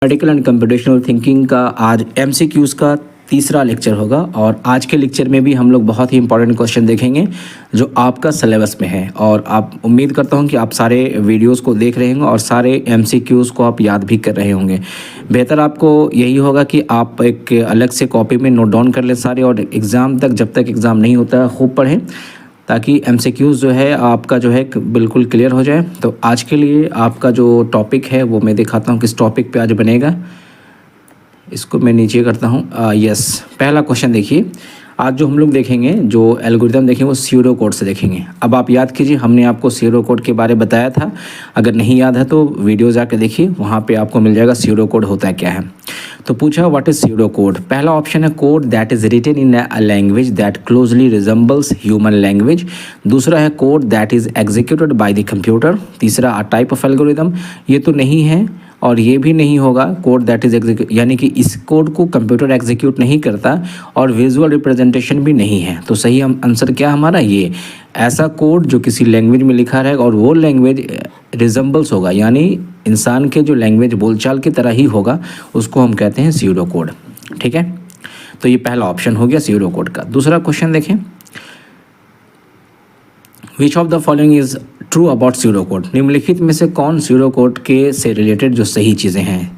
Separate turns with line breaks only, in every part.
Mathematical and computational thinking का आज MCQs का तीसरा लेक्चर होगा और आज के लेक्चर में भी हम लोग बहुत ही इंपॉर्टेंट क्वेश्चन देखेंगे जो आपका सिलेबस में है। और आप उम्मीद करता हूं कि आप सारे वीडियोस को देख रहे होंगे और सारे एमसीक्यूज़ को आप याद भी कर रहे होंगे। बेहतर आपको यही होगा कि आप एक अलग से कॉपी में नोट डाउन कर लें सारे, और एग्ज़ाम तक, जब तक एग्ज़ाम नहीं होता है, खूब पढ़ें ताकि एमसीक्यूज़ जो है आपका जो है बिल्कुल क्लियर हो जाए। तो आज के लिए आपका जो टॉपिक है वो मैं दिखाता हूँ किस टॉपिक पे आज बनेगा। इसको मैं नीचे करता हूँ। यस, पहला क्वेश्चन देखिए। आज जो हम लोग देखेंगे, जो एल्गोरिथम देखेंगे वो स्यूडो कोड से देखेंगे। अब आप याद कीजिए, हमने आपको स्यूडो कोड के बारे में बताया था। अगर नहीं याद है तो वीडियो जाके देखिए, वहाँ पे आपको मिल जाएगा स्यूडो कोड होता है क्या है। तो पूछा व्हाट इज स्यूडो कोड। पहला ऑप्शन है code that is written in a language that closely resembles human language. दूसरा है code that is executed by the computer. तीसरा अ टाइप ऑफ एल्गोरिथम। ये तो नहीं है और ये भी नहीं होगा कोड दैट इज एग्जीक्यूट, यानी कि इस कोड को कंप्यूटर एग्जीक्यूट नहीं करता, और विजुअल रिप्रेजेंटेशन भी नहीं है। तो सही आंसर क्या हमारा, ये ऐसा कोड जो किसी लैंग्वेज में लिखा रहेगा और वो लैंग्वेज रिजेंबल्स होगा, यानी इंसान के जो लैंग्वेज बोलचाल की तरह ही होगा, उसको हम कहते हैं स्यूडो कोड। ठीक है, तो ये पहला ऑप्शन हो गया स्यूडो कोड का। दूसरा क्वेश्चन देखें, which of the following is true about pseudo code. निम्नलिखित में से कौन स्यूडो कोड के से रिलेटेड जो सही चीज़ें हैं।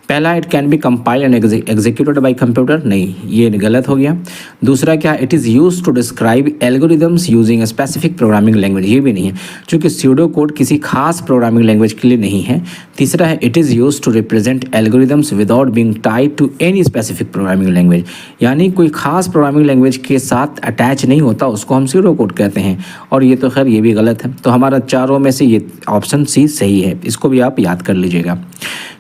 पहला, it can be compile and executed by computer. नहीं, ये गलत हो गया। दूसरा क्या, it is use to describe algorithms using a specific programming language. ये भी नहीं है, क्योंकि स्यूडो कोड किसी खास प्रोग्रामिंग लैंग्वेज के लिए नहीं है। तीसरा है, it is use to represent algorithms without being tied to any specific programming language, यानी कोई खास प्रोग्रामिंग लैंग्वेज के साथ अटैच नहीं होता, उसको हम स्यूडो कोड कहते हैं। और ये तो खैर ये भी गलत है। तो हमारा चारों में से ये ऑप्शन सी सही है, इसको भी आप याद कर लीजिएगा।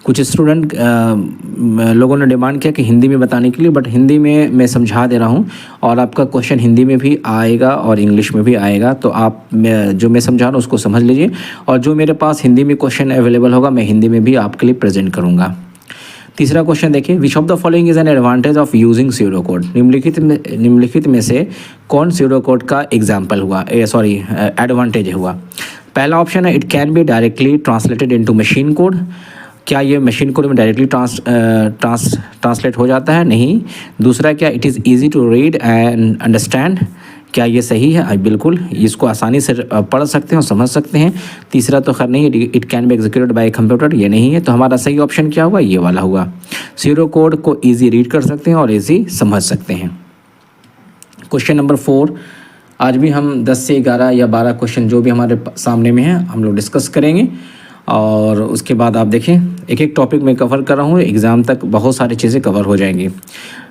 कुछ स्टूडेंट लोगों ने डिमांड किया कि हिंदी में बताने के लिए, बट हिंदी में मैं समझा दे रहा हूँ और आपका क्वेश्चन हिंदी में भी आएगा और इंग्लिश में भी आएगा। तो आप जो मैं समझा रहा हूँ उसको समझ लीजिए, और जो मेरे पास हिंदी में क्वेश्चन अवेलेबल होगा मैं हिंदी में भी आपके लिए प्रेजेंट करूँगा। तीसरा क्वेश्चन देखिए, which of the following is an advantage of using pseudo code. निम्नलिखित में से कौन स्यूडो कोड का एग्जाम्पल हुआ, एडवांटेज हुआ। पहला ऑप्शन है, it can be directly translated into machine code. क्या ये मशीन कोड में डायरेक्टली ट्रांसलेट हो जाता है? नहीं। दूसरा क्या, it is easy to read and understand. क्या ये सही है? बिल्कुल, इसको आसानी से पढ़ सकते हैं और समझ सकते हैं। तीसरा तो खैर नहीं, it can be executed by computer, ये नहीं है। तो हमारा सही ऑप्शन क्या हुआ, ये वाला हुआ। स्यूडो कोड को ईजी रीड कर सकते हैं और ईजी समझ सकते हैं। क्वेश्चन नंबर 4, आज भी हम 10 से 11 या 12 क्वेश्चन जो भी हमारे सामने में है हम लोग डिस्कस करेंगे, और उसके बाद आप देखें एक एक टॉपिक में कवर कर रहा हूँ, एग्ज़ाम तक बहुत सारी चीज़ें कवर हो जाएंगी।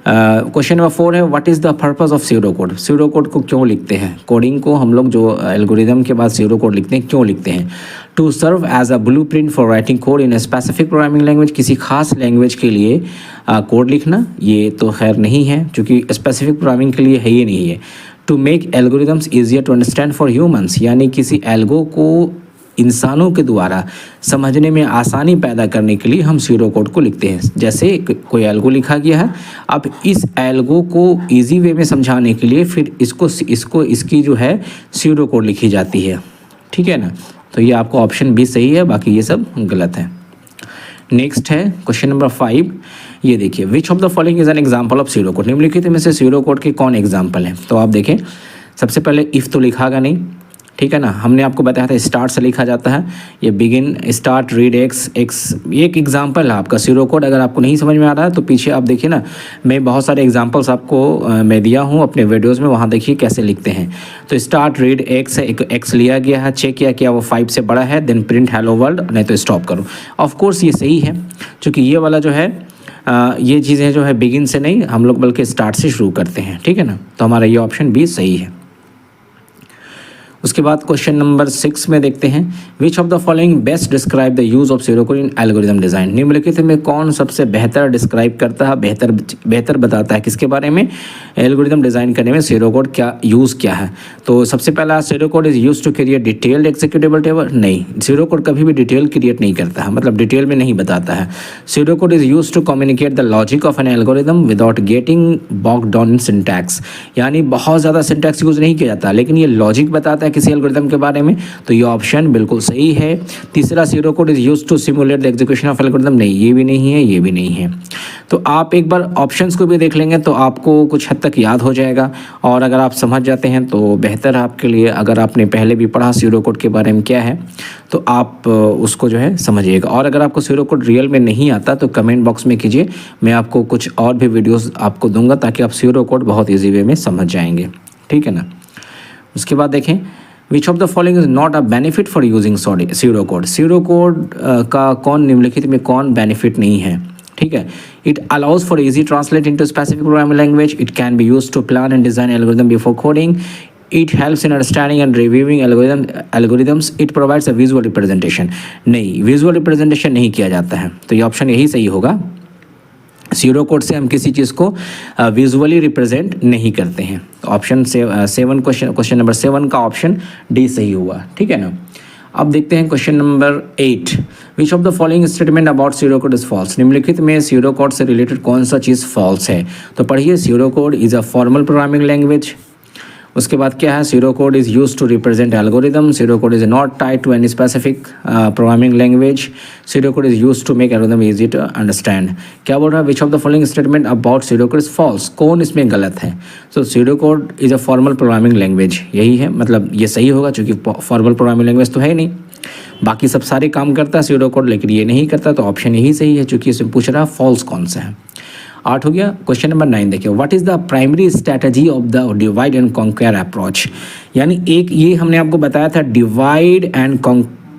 क्वेश्चन नंबर 4 है, what is the purpose of pseudo code. Pseudo code को क्यों लिखते हैं, कोडिंग को हम लोग जो एल्गोरिदम के बाद स्यूडो कोड लिखते हैं, क्यों लिखते हैं। To serve as a blueprint for writing code in a specific programming language. किसी खास लैंग्वेज के लिए कोड लिखना, ये तो खैर नहीं है, क्योंकि स्पेसिफिक प्रोग्रामिंग के लिए है ही नहीं है। To make algorithms easier to understand for humans, यानी किसी एल्गो को इंसानों के द्वारा समझने में आसानी पैदा करने के लिए हम स्यूडो कोड को लिखते हैं। जैसे कोई एल्गो लिखा गया है, अब इस एल्गो को इजी वे में समझाने के लिए फिर इसकी जो है स्यूडो कोड लिखी जाती है। ठीक है ना, तो ये आपको ऑप्शन भी सही है, बाकी ये सब गलत है। नेक्स्ट है क्वेश्चन नंबर 5, ये देखिए, which of the following is an example of pseudo code. निम्नलिखित में से स्यूडो कोड के कौन एग्जाम्पल है। तो आप देखें, सबसे पहले इफ़ तो लिखागा नहीं, ठीक है ना, हमने आपको बताया था स्टार्ट से लिखा जाता है। ये बिगिन, स्टार्ट, रीड एक्स, एक एग्जाम्पल है आपका स्यूडो कोड। अगर आपको नहीं समझ में आ रहा है तो पीछे आप देखिए ना, मैं बहुत सारे एग्जाम्पल्स आपको मैं दिया हूँ अपने वीडियोज़ में, वहाँ देखिए कैसे लिखते हैं। तो स्टार्ट रीड एक्स है, एक एक्स लिया गया है, चेक किया क्या वो 5 से बड़ा है, देन प्रिंट हेलो वर्ल्ड, नहीं तो स्टॉप करो। ऑफ कोर्स ये सही है, क्योंकि ये वाला जो है ये चीज़ें जो है बिगिन से नहीं, हम लोग बल्कि स्टार्ट से शुरू करते हैं। ठीक है ना, तो हमारा ये ऑप्शन भी सही है। उसके बाद क्वेश्चन नंबर 6 में देखते हैं, विच of the following best describe the use of pseudo code in algorithm design. निम्नलिखित में कौन सबसे बेहतर डिस्क्राइब करता है, बेहतर बताता है किसके बारे में, एल्गोरिथम डिज़ाइन करने में स्यूडो कोड क्या यूज़ क्या है। तो सबसे पहला, pseudo code is use to create detailed executable table. नहीं, स्यूडो कोड कभी भी डिटेल क्रिएट नहीं करता है, मतलब डिटेल में नहीं बताता है। Pseudo code is use to communicate the logic of an algorithm without getting bogged down in syntax, यानी बहुत ज़्यादा सिंटैक्स यूज़ नहीं किया जाता, लेकिन ये लॉजिक बताता है है किसी एल्गोरिथम के बारे में, तो ये ऑप्शन बिल्कुल सही है। तीसरा, pseudo code is used to simulate the execution of algorithm, नहीं ये भी नहीं है, ये भी नहीं है। तो आप एक बार ऑप्शंस को भी देख लेंगे तो आपको कुछ हद तक याद हो जाएगा, और अगर आप समझ जाते हैं तो बेहतर है आपके लिए। अगर आपने पहले भी पढ़ा सीरो कोड के बारे में क्या है तो आप उसको जो है समझिएगा। और अगर आपको सीरो कोड रियल में नहीं आता तो कमेंट बॉक्स में कीजिए, मैं आपको कुछ और भी वीडियोस आपको दूंगा ताकि आप सीरो कोड बहुत ईजी वे में समझ जाएंगे, ठीक है ना। उसके बाद देखें, which of the following is not a benefit for using pseudo code. Pseudo code का कौन निम्नलिखित में कौन बेनिफिट नहीं है, ठीक है। It allows for easy translate into specific programming language, it can be used to plan and design algorithm before coding, it helps in understanding and reviewing algorithms, it provides a visual representation। नहीं, visual representation नहीं किया जाता है, तो ये option यही सही होगा। सीरो कोड से हम किसी चीज़ को विजुअली रिप्रेजेंट नहीं करते हैं। ऑप्शन 7 क्वेश्चन नंबर 7 का ऑप्शन डी सही हुआ, ठीक है ना। अब देखते हैं question number 8, which of the following statement about pseudo code is false. निम्नलिखित में सीरो कोड से रिलेटेड कौन सा चीज़ फॉल्स है, तो पढ़िए। Pseudo code is a formal programming language. उसके बाद क्या है, pseudo code is use to represent algorithm, pseudo code is not tied to any specific programming language, pseudo code is use to make algorithm easy to understand. क्या बोल रहा है, which of the following statement about pseudo code is false, कौन इसमें गलत है। So pseudo code is a formal programming language, यही है, मतलब ये सही होगा क्योंकि फॉर्मल प्रोग्रामिंग लैंग्वेज तो है नहीं। बाकी सब सारे काम करता है सीरो कोड, लेकिन ये नहीं करता, तो ऑप्शन यही सही है चूँकि इसमें पूछ रहा फॉल्स कौन सा है। 8 हो गया। क्वेश्चन नंबर 9 देखिए, what is the primary strategy of the divide and conquer approach. यानी एक ये हमने आपको बताया था डिवाइड एंड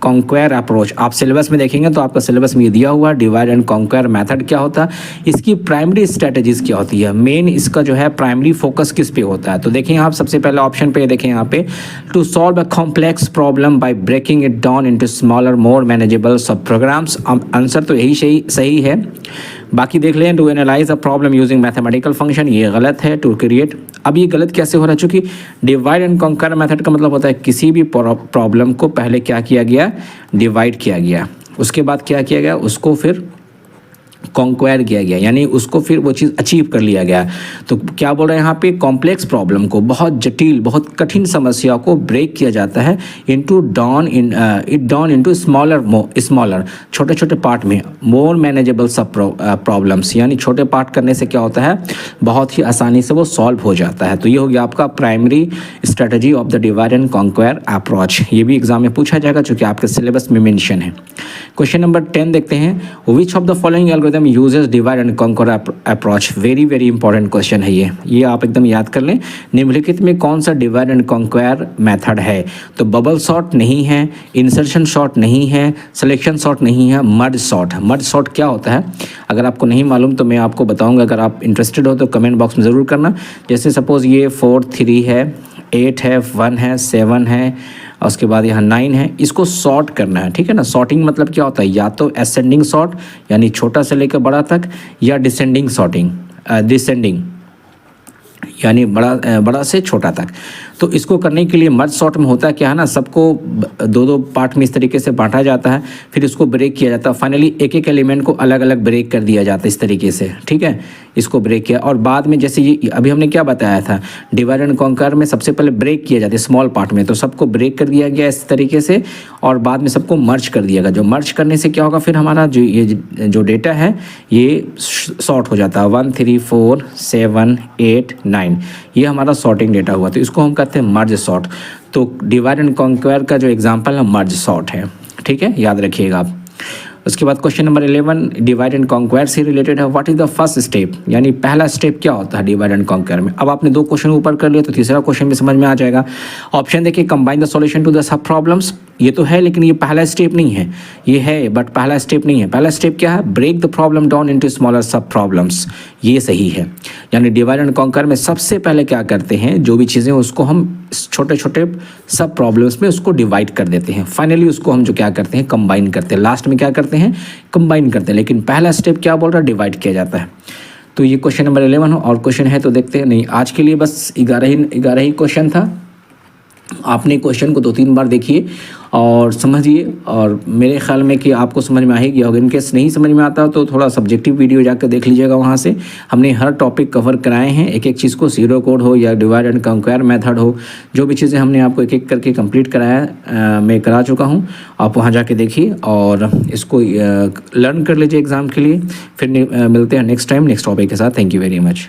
कॉन्क्वेयर अप्रोच। आप सिलेबस में देखेंगे तो आपका सिलेबस में ये दिया हुआ डिवाइड एंड कॉन्क्वेयर मेथड क्या होता है, इसकी प्राइमरी स्ट्रैटेजीज क्या होती है, मेन इसका जो है प्राइमरी फोकस किस पे होता है। तो देखें आप सबसे पहले ऑप्शन पे देखें यहाँ पे, to solve a complex problem by breaking it down into smaller more manageable sub programs. Answer तो यही सही है। बाकी देख लें, to analyse a problem using mathematical function, ये गलत है। टू क्रिएट, अब ये गलत कैसे हो रहा है, चूँकि डिवाइड एंड कॉन्कर मेथड का मतलब होता है किसी भी प्रॉब्लम को पहले क्या किया गया, डिवाइड किया गया, उसके बाद क्या किया गया, उसको फिर कॉन्क्वायर किया गया, यानी उसको फिर वो चीज़ अचीव कर लिया गया। तो क्या बोल रहे हैं यहाँ पे, कॉम्प्लेक्स प्रॉब्लम को, बहुत जटिल बहुत कठिन समस्या को ब्रेक किया जाता है इनटू डाउन इनटू स्मॉलर छोटे छोटे पार्ट में, मोर मैनेजेबल सब प्रॉब्लम्स, यानी छोटे पार्ट करने से क्या होता है, बहुत ही आसानी से वो सॉल्व हो जाता है। तो ये हो गया आपका primary strategy of the divide and conquer approach. ये भी एग्जाम में पूछा जाएगा चूँकि आपके सिलेबस में मेंशन है। क्वेश्चन नंबर 10 देखते हैं, विच of the following algorithm uses divide and conquer approach. Very very important question है ये आप एकदम याद कर लें। निम्नलिखित में कौन सा डिवाइड एंड कॉन्क्वायर मेथड है, तो बबल सॉर्ट नहीं है, इंसर्शन सॉर्ट नहीं है, सिलेक्शन सॉर्ट नहीं है, मर्ज सॉर्ट। मर्ज सॉर्ट क्या होता है, अगर आपको नहीं मालूम तो मैं आपको बताऊंगा, अगर आप इंटरेस्टेड हो तो कमेंट बॉक्स में ज़रूर करना। जैसे सपोज़ ये 4 3 है, 8 है, 1 है, 7 है, और उसके बाद यहाँ 9 है, इसको सॉर्ट करना है, ठीक है ना। सॉर्टिंग मतलब क्या होता है, या तो असेंडिंग सॉर्ट यानी छोटा से लेकर बड़ा तक, या डिसेंडिंग यानी बड़ा से छोटा तक। तो इसको करने के लिए मर्ज सॉर्ट में होता है क्या है ना, सबको दो पार्ट में इस तरीके से बांटा जाता है, फिर इसको ब्रेक किया जाता है, फाइनली एक एक एलिमेंट को अलग अलग ब्रेक कर दिया जाता है इस तरीके से, ठीक है। इसको ब्रेक किया और बाद में जैसे ये अभी हमने क्या बताया था, डिवाइड एंड कॉन्कर में सबसे पहले ब्रेक किया जाता है स्मॉल पार्ट में, तो सबको ब्रेक कर दिया गया इस तरीके से और बाद में सबको मर्ज कर दिया गया। जो मर्ज करने से क्या होगा, फिर हमारा जो डेटा है ये सॉर्ट हो जाता है, 1 3 4 7 8 9, ये हमारा सॉर्टिंग डेटा हुआ, तो इसको हम कहते हैं मर्ज सॉर्ट। तो डिवाइड एंड कॉन्क्वायर का जो एग्जांपल है मर्ज सॉर्ट है, ठीक है, याद रखिएगा आप। उसके बाद क्वेश्चन नंबर 11 डिवाइड एंड कॉन्क्वायर से रिलेटेड है। What is the first step, यानी पहला स्टेप क्या होता है डिवाइड एंड कॉन्क्वायर में। अब आपने 2 क्वेश्चन ऊपर कर लिया तो तीसरा क्वेश्चन भी समझ में आ जाएगा। ऑप्शन देखिए, combine the solution to the sub problems, ये तो है लेकिन ये पहला स्टेप नहीं है, ये है बट पहला स्टेप नहीं है। पहला स्टेप क्या है, break the problem down into smaller sub problems, ये सही है। यानी डिवाइड एंड कॉन्कर में सबसे पहले क्या करते हैं, जो भी चीज़ें उसको हम छोटे छोटे सब प्रॉब्लम्स में उसको डिवाइड कर देते हैं, फाइनली उसको हम जो क्या करते हैं कंबाइन करते हैं, लास्ट में क्या करते हैं कंबाइन करते हैं। लेकिन पहला स्टेप क्या बोल रहा है, डिवाइड किया जाता है। तो ये क्वेश्चन नंबर 11 हो और क्वेश्चन है तो देखते हैं, नहीं आज के लिए बस 11 ही क्वेश्चन था। आपने क्वेश्चन को 2-3 बार देखिए और समझिए, और मेरे ख्याल में कि आपको समझ में आ ही गया होगा। इनकेस नहीं समझ में आता तो थोड़ा सब्जेक्टिव वीडियो जाकर देख लीजिएगा, वहाँ से हमने हर टॉपिक कवर कराए हैं, एक एक चीज़ को, ज़ीरो कोड हो या डिवाइड एंड कंक्वायर मेथड हो, जो भी चीज़ें हमने आपको एक एक करके कंप्लीट कराया, मैं करा चुका हूँ। आप वहाँ जाके देखिए और इसको लर्न कर लीजिए एग्ज़ाम के लिए। फिर मिलते हैं नेक्स्ट टाइम नेक्स्ट टॉपिक के साथ। Thank you very much.